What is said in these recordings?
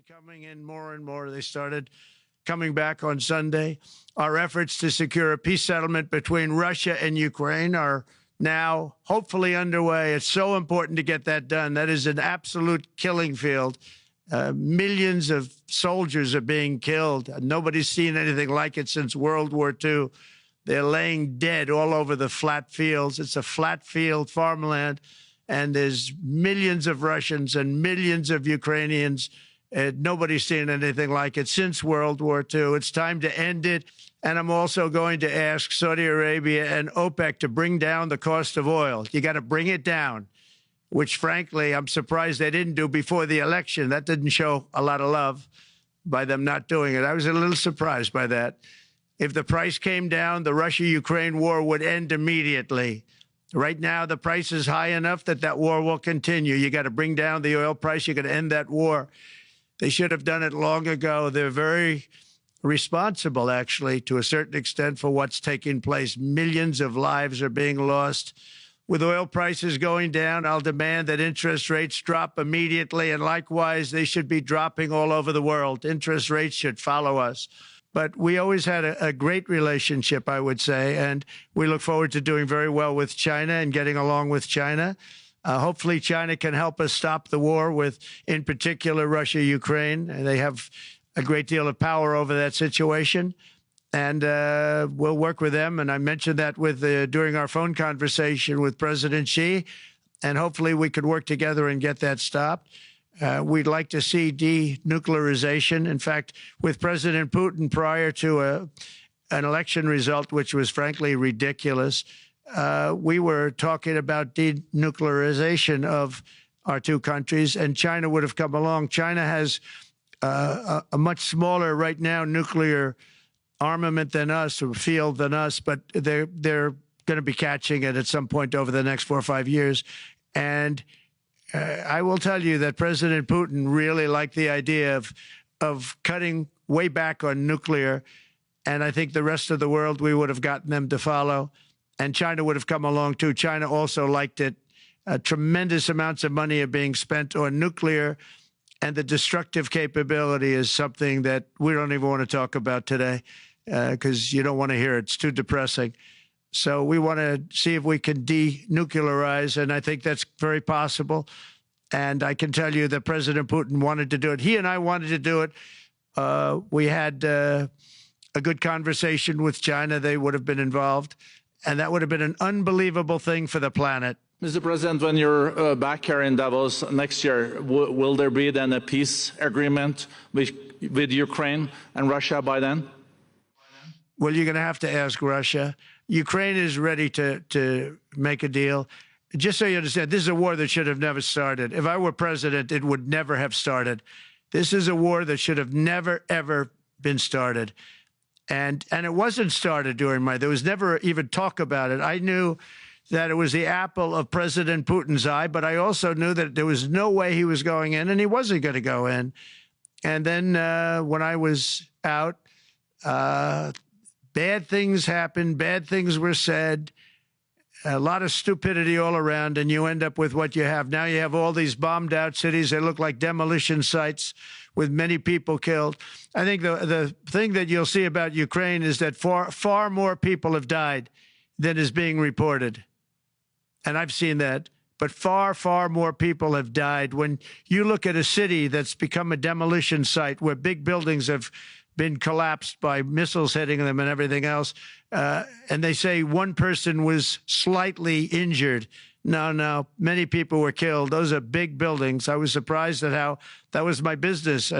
coming in more and more. They started coming back on Sunday. Our efforts to secure a peace settlement between Russia and Ukraine are now hopefully underway. It's so important to get that done. That is an absolute killing field. Millions of soldiers are being killed. Nobody's seen anything like it since World War II. They're laying dead all over the flat fields. It's a flat field farmland, and there's millions of Russians and millions of Ukrainians. Nobody's seen anything like it since World War II. It's time to end it. And I'm also going to ask Saudi Arabia and OPEC to bring down the cost of oil. You got to bring it down, which, frankly, I'm surprised they didn't do before the election. That didn't show a lot of love by them not doing it. I was a little surprised by that. If the price came down, the Russia-Ukraine war would end immediately. Right now, the price is high enough that that war will continue. You got to bring down the oil price. You got to end that war. They should have done it long ago. They're very responsible, actually, to a certain extent, for what's taking place. Millions of lives are being lost. With oil prices going down, I'll demand that interest rates drop immediately, and likewise, they should be dropping all over the world. Interest rates should follow us. But we always had a great relationship, I would say, and we look forward to doing very well with China and getting along with China. Hopefully, China can help us stop the war with, in particular, Russia-Ukraine. They have a great deal of power over that situation, and we'll work with them. And I mentioned that during our phone conversation with President Xi, and hopefully we could work together and get that stopped. We'd like to see denuclearization. In fact, with President Putin, prior to an election result, which was frankly ridiculous, we were talking about denuclearization of our two countries, and China would have come along. China has a much smaller, right now, nuclear armament than us, or field than us, but they're going to be catching it at some point over the next 4 or 5 years. And I will tell you that President Putin really liked the idea of cutting way back on nuclear, and I think the rest of the world, we would have gotten them to follow. And China would have come along, too. China also liked it. Tremendous amounts of money are being spent on nuclear, and the destructive capability is something that we don't even want to talk about today because you don't want to hear it. It's too depressing. So we want to see if we can denuclearize, and I think that's very possible. And I can tell you that President Putin wanted to do it. He and I wanted to do it. We had a good conversation with China. They would have been involved. And that would have been an unbelievable thing for the planet. Mr. President, when you're back here in Davos next year, will there be then a peace agreement with Ukraine and Russia by then? Well, you're going to have to ask Russia. Ukraine is ready to make a deal. Just so you understand, this is a war that should have never started. If I were president, it would never have started. This is a war that should have never, ever been started. And it wasn't started during there was never even talk about it. I knew that it was the apple of President Putin's eye, but I also knew that there was no way he was going in, and he wasn't going to go in. And then when I was out, bad things happened, bad things were said, a lot of stupidity all around, and you end up with what you have. Now you have all these bombed-out cities. They look like demolition sites with many people killed. I think the thing that you'll see about Ukraine is that far more people have died than is being reported. And I've seen that. But far more people have died. When you look at a city that's become a demolition site where big buildings have been collapsed by missiles hitting them and everything else, and they say one person was slightly injured. No, many people were killed. Those are big buildings. I was surprised at how that was my business.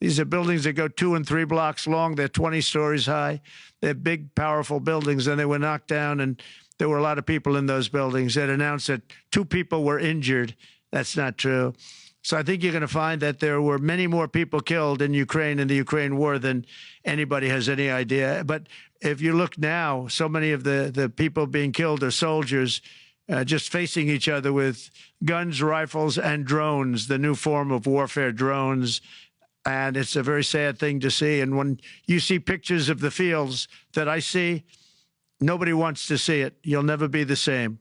These are buildings that go 2 and 3 blocks long. They're 20 stories high. They're big, powerful buildings, and they were knocked down, and there were a lot of people in those buildings. That announced that 2 people were injured. That's not true. So I think you're going to find that there were many more people killed in Ukraine in the Ukraine war than anybody has any idea. But if you look now, so many of the people being killed are soldiers just facing each other with guns, rifles, and drones, the new form of warfare, drones. And it's a very sad thing to see. And when you see pictures of the fields that I see, nobody wants to see it. You'll never be the same.